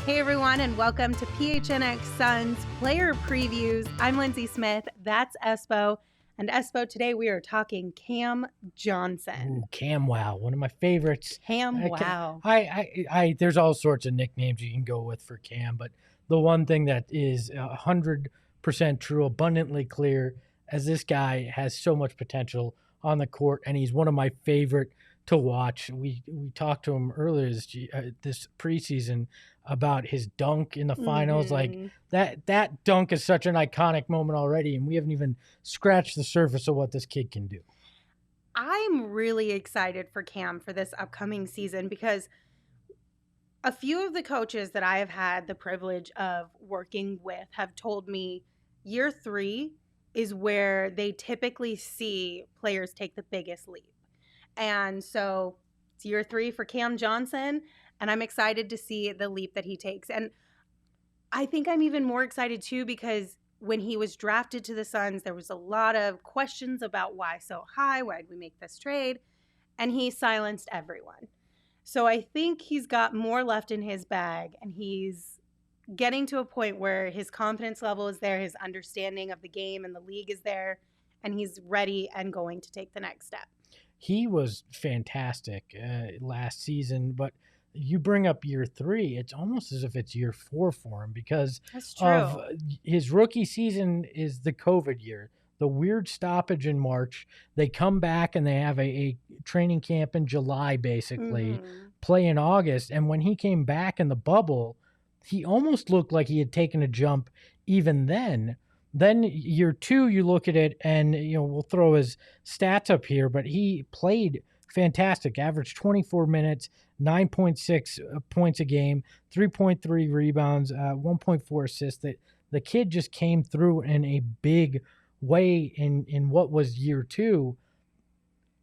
Hey everyone, and welcome to PHNX Suns Player Previews. I'm Lindsay Smith. That's Espo. And Espo, today we are talking Cam Johnson. Ooh, Cam Wow, one of my favorites. Cam Wow. There's all sorts of nicknames you can go with for Cam, but the one thing that is 100% true, abundantly clear, as this guy has so much potential on the court, and he's one of my favorite to watch. We talked to him earlier this preseason about his dunk in the finals. Like that dunk is such an iconic moment already, and we haven't even scratched the surface of what this kid can do. I'm really excited for Cam for this upcoming season because a few of the coaches that I have had the privilege of working with have told me year 3 is where they typically see players take the biggest leap. And so it's year 3 for Cam Johnson, and I'm excited to see the leap that he takes. And I think I'm even more excited too because when he was drafted to the Suns, there was a lot of questions about why so high, why did we make this trade? And he silenced everyone. So I think he's got more left in his bag, and he's getting to a point where his confidence level is there, his understanding of the game and the league is there, and he's ready and going to take the next step. He was fantastic last season, but you bring up year 3, it's almost as if it's year 4 for him because of his rookie season is the COVID year, the weird stoppage in March. They come back and they have a training camp in July, basically, play in August. And when he came back in the bubble, he almost looked like he had taken a jump even then. Then year 2, you look at it and, we'll throw his stats up here, but he played fantastic, averaged 24 minutes, 9.6 points a game, 3.3 rebounds, 1.4 assists. The kid just came through in a big way in what was year 2.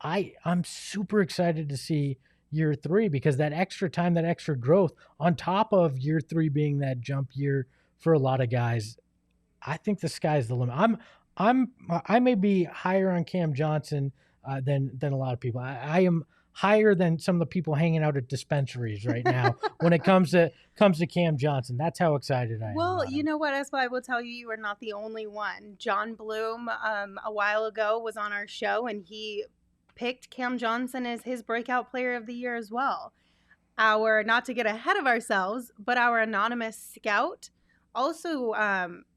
I'm super excited to see year 3 because that extra time, that extra growth on top of year 3 being that jump year for a lot of guys, I think the sky's the limit. I may be higher on Cam Johnson than a lot of people. I am higher than some of the people hanging out at dispensaries right now when it comes to Cam Johnson. That's how excited I am. Well, you know what, Espo, I will tell you are not the only one. John Bloom a while ago was on our show, and he picked Cam Johnson as his breakout player of the year as well. Not to get ahead of ourselves, but our anonymous scout also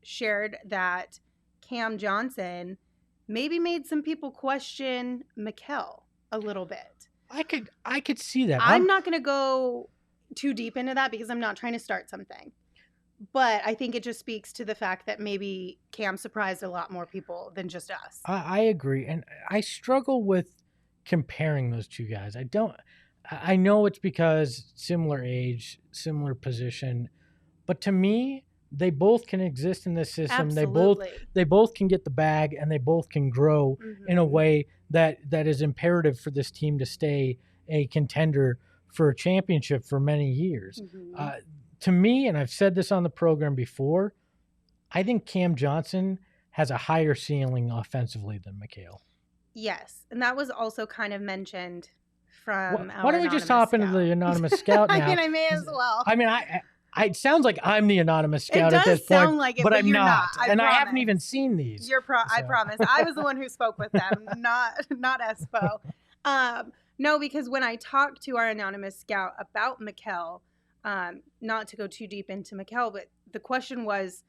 shared that Cam Johnson maybe made some people question Mikal a little bit. I could see that. I'm not going to go too deep into that because I'm not trying to start something. But I think it just speaks to the fact that maybe Cam surprised a lot more people than just us. I agree. And I struggle with comparing those two guys. I know it's because similar age, similar position, but to me, they both can exist in this system. Absolutely. They both can get the bag, and they both can grow in a way that is imperative for this team to stay a contender for a championship for many years. To me, and I've said this on the program before, I think Cam Johnson has a higher ceiling offensively than Mikal. Yes, and that was also kind of mentioned from our Why don't we just hop into the anonymous scout now? I mean, I may as well. I mean, it sounds like I'm the anonymous scout at this point. It does sound like it, but I'm you're not. I haven't even seen these. I promise. I was the one who spoke with them, not Espo. No, because when I talked to our anonymous scout about Mikal, not to go too deep into Mikal, but the question was,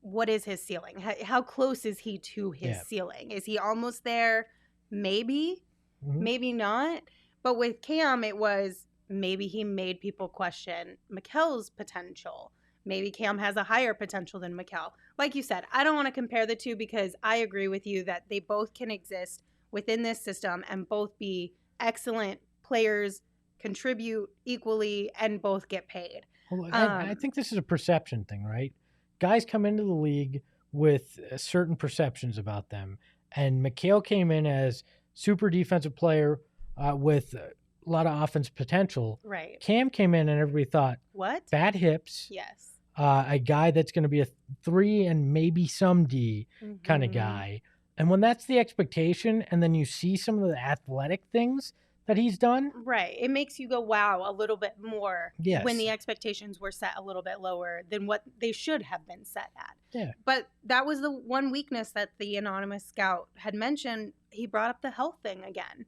what is his ceiling? How close is he to his ceiling? Is he almost there? Maybe, maybe not. But with Cam, it was maybe he made people question Mikal's potential. Maybe Cam has a higher potential than Mikal. Like you said, I don't want to compare the two because I agree with you that they both can exist within this system and both be excellent players, contribute equally, and both get paid. Well, I think this is a perception thing, right? Guys come into the league with certain perceptions about them. And Mikal came in as super defensive player with a lot of offense potential. Right. Cam came in and everybody thought, what? Bad hips. Yes. A guy that's going to be a 3 and maybe some D kind of guy. And when that's the expectation, and then you see some of the athletic things that he's done. Right. It makes you go, wow, a little bit more Yes. when the expectations were set a little bit lower than what they should have been set at. Yeah. But that was the one weakness that the anonymous scout had mentioned. He brought up the health thing again.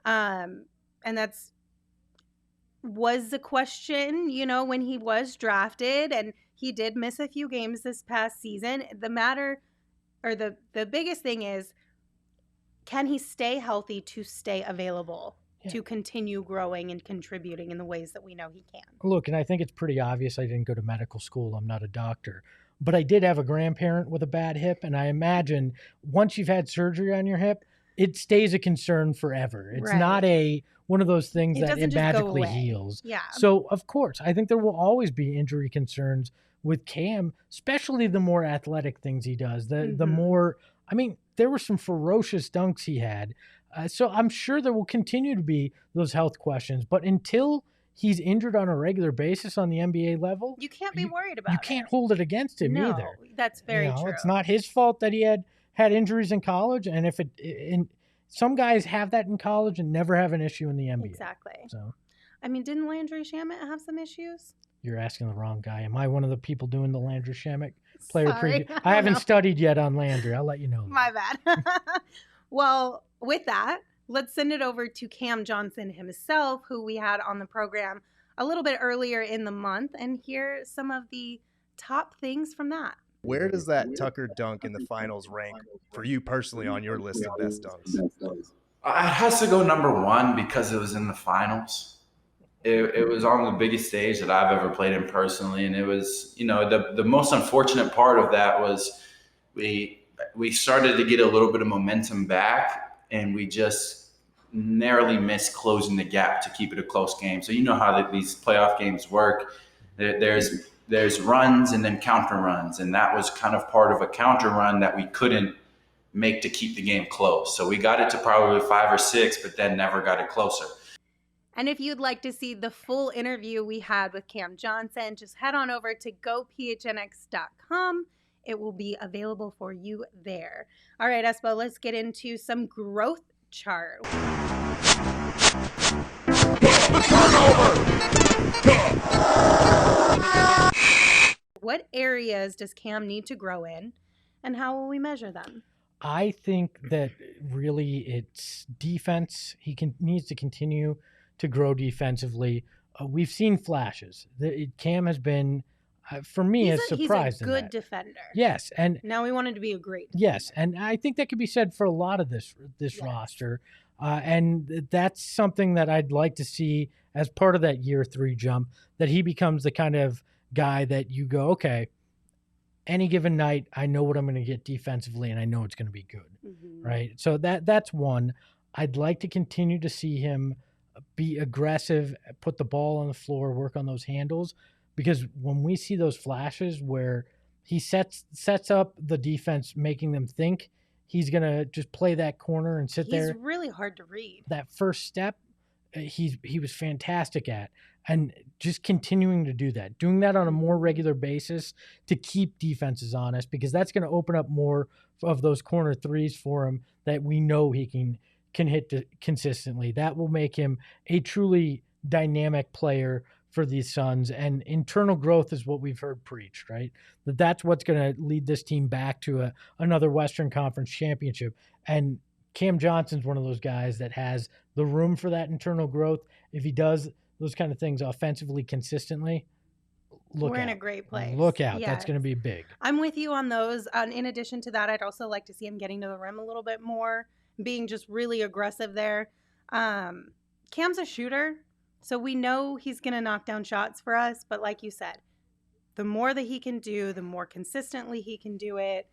And that's was the question, when he was drafted, and he did miss a few games this past season. The biggest thing is, can he stay healthy to stay available to continue growing and contributing in the ways that we know he can? Look, and I think it's pretty obvious I didn't go to medical school. I'm not a doctor. But I did have a grandparent with a bad hip, and I imagine once you've had surgery on your hip, it stays a concern forever. It's not one of those things that it magically heals. Yeah. So, of course, I think there will always be injury concerns with Cam, especially the more athletic things he does. The more, I mean, there were some ferocious dunks he had. So I'm sure there will continue to be those health questions. But until he's injured on a regular basis on the NBA level, you can't be worried about it. You can't hold it against him either. That's very true. It's not his fault that he had injuries in college, and some guys have that in college and never have an issue in the NBA. Exactly. So, I mean, didn't Landry Shamet have some issues? You're asking the wrong guy. Am I one of the people doing the Landry Shamet player preview? I haven't studied yet on Landry. I'll let you know. My bad. Well, with that, let's send it over to Cam Johnson himself, who we had on the program a little bit earlier in the month, and hear some of the top things from that. Where does that Tucker dunk in the finals rank for you personally on your list of best dunks? It has to go number one because it was in the finals. It was on the biggest stage that I've ever played in personally, and it was, the most unfortunate part of that was we started to get a little bit of momentum back, and we just narrowly missed closing the gap to keep it a close game. So you know how these playoff games work. There's runs and then counter runs, and that was kind of part of a counter run that we couldn't make to keep the game close. So we got it to probably 5 or 6, but then never got it closer. And if you'd like to see the full interview we had with Cam Johnson, just head on over to gophnx.com. It will be available for you there. All right, Espo, let's get into some growth chart. What areas does Cam need to grow in, and how will we measure them? I think that really it's defense. He needs to continue to grow defensively. We've seen flashes. Cam has been, for me, a surprise. He's a good defender. Yes, and now we want him to be a great defender. Yes, and I think that could be said for a lot of this roster. And that's something that I'd like to see as part of that year 3 jump, that he becomes the kind of guy that you go, okay, any given night, I know what I'm going to get defensively, and I know it's going to be good, right? So that's one. I'd like to continue to see him be aggressive, put the ball on the floor, work on those handles, because when we see those flashes where he sets up the defense, making them think he's going to just play that corner and sit there. He's really hard to read. That first step, he was fantastic at. And just continuing to do that, doing that on a more regular basis to keep defenses honest, because that's going to open up more of those corner threes for him that we know he can hit consistently. That will make him a truly dynamic player for these Suns. And internal growth is what we've heard preached, right? That's what's going to lead this team back to another Western Conference championship. And Cam Johnson's one of those guys that has the room for that internal growth. If he does those kind of things offensively consistently, we're in a great place. Look out. Yes. That's going to be big. I'm with you on those. In addition to that, I'd also like to see him getting to the rim a little bit more, being just really aggressive there. Cam's a shooter, so we know he's going to knock down shots for us. But like you said, the more that he can do, the more consistently he can do it,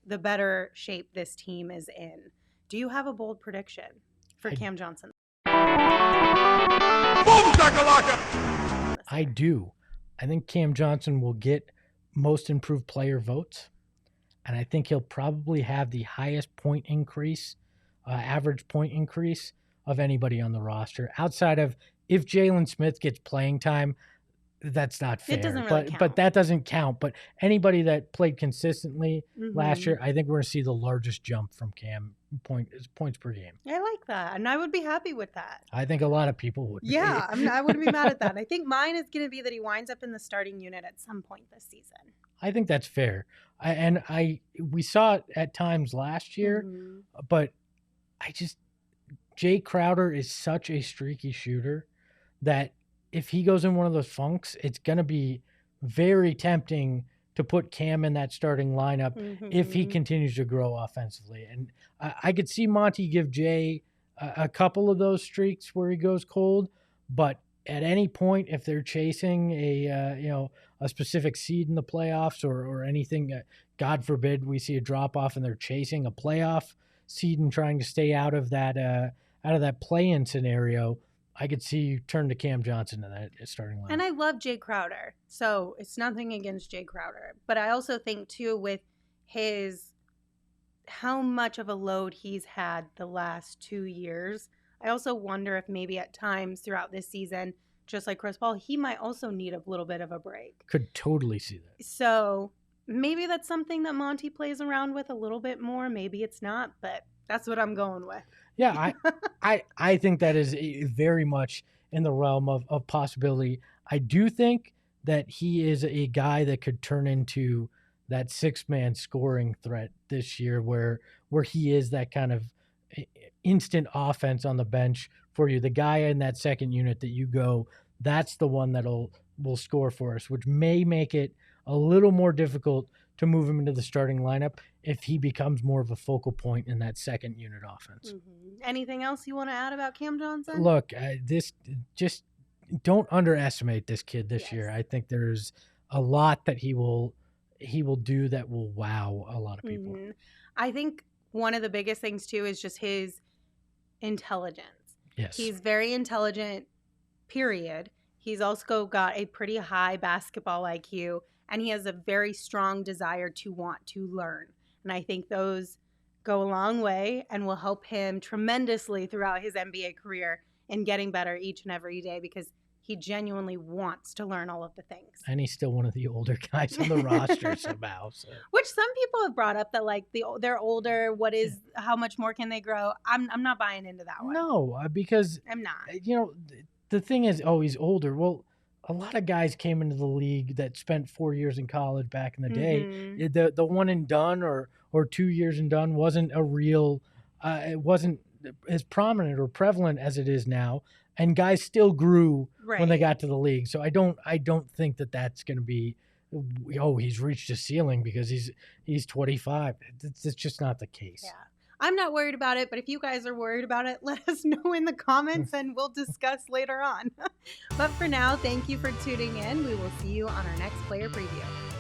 the better shape this team is in. Do you have a bold prediction for Cam Johnson? I do. I think Cam Johnson will get most improved player votes, and I think he'll probably have the highest point increase, average point increase of anybody on the roster. Outside of if Jalen Smith gets playing time, that's not fair. It doesn't really count. But that doesn't count. But anybody that played consistently last year, I think we're going to see the largest jump from Cam points per game. I like that, and I would be happy with that. I think a lot of people would. Yeah, I wouldn't be mad at that. I think mine is going to be that he winds up in the starting unit at some point this season. I think that's fair. We saw it at times last year, but Jay Crowder is such a streaky shooter that if he goes in one of those funks, it's going to be very tempting to put Cam in that starting lineup if he continues to grow offensively. And I could see Monty give Jay a couple of those streaks where he goes cold, but at any point, if they're chasing a specific seed in the playoffs or anything, God forbid we see a drop off and they're chasing a playoff seed and trying to stay out of that play-in scenario, I could see you turn to Cam Johnson in that starting line. And I love Jay Crowder, so it's nothing against Jay Crowder. But I also think, too, with how much of a load he's had the last 2 years, I also wonder if maybe at times throughout this season, just like Chris Paul, he might also need a little bit of a break. Could totally see that. So maybe that's something that Monty plays around with a little bit more. Maybe it's not, but that's what I'm going with. Yeah, I think that is very much in the realm of possibility. I do think that he is a guy that could turn into that six-man scoring threat this year where he is that kind of instant offense on the bench for you. The guy in that second unit that you go, that's the one will score for us, which may make it a little more difficult to move him into the starting lineup if he becomes more of a focal point in that second unit offense. Anything else you want to add about Cam Johnson? Look, just don't underestimate this kid this year. I think there's a lot that he will do that will wow a lot of people. I think one of the biggest things too is just his intelligence. Yes. He's very intelligent, period. He's also got a pretty high basketball IQ, and he has a very strong desire to want to learn. And I think those go a long way and will help him tremendously throughout his NBA career in getting better each and every day because he genuinely wants to learn all of the things. And he's still one of the older guys on the roster somehow. So. Which some people have brought up that they're older. How much more can they grow? I'm not buying into that one. No, because I'm not. The thing is, he's older. Well, a lot of guys came into the league that spent 4 years in college back in the day. The one and done or 2 years and done wasn't a real. It wasn't as prominent or prevalent as it is now. And guys still grew when they got to the league. So I don't think that that's going to be, he's reached a ceiling because he's 25. It's just not the case. Yeah. I'm not worried about it, but if you guys are worried about it, let us know in the comments and we'll discuss later on. But for now, thank you for tuning in. We will see you on our next player preview.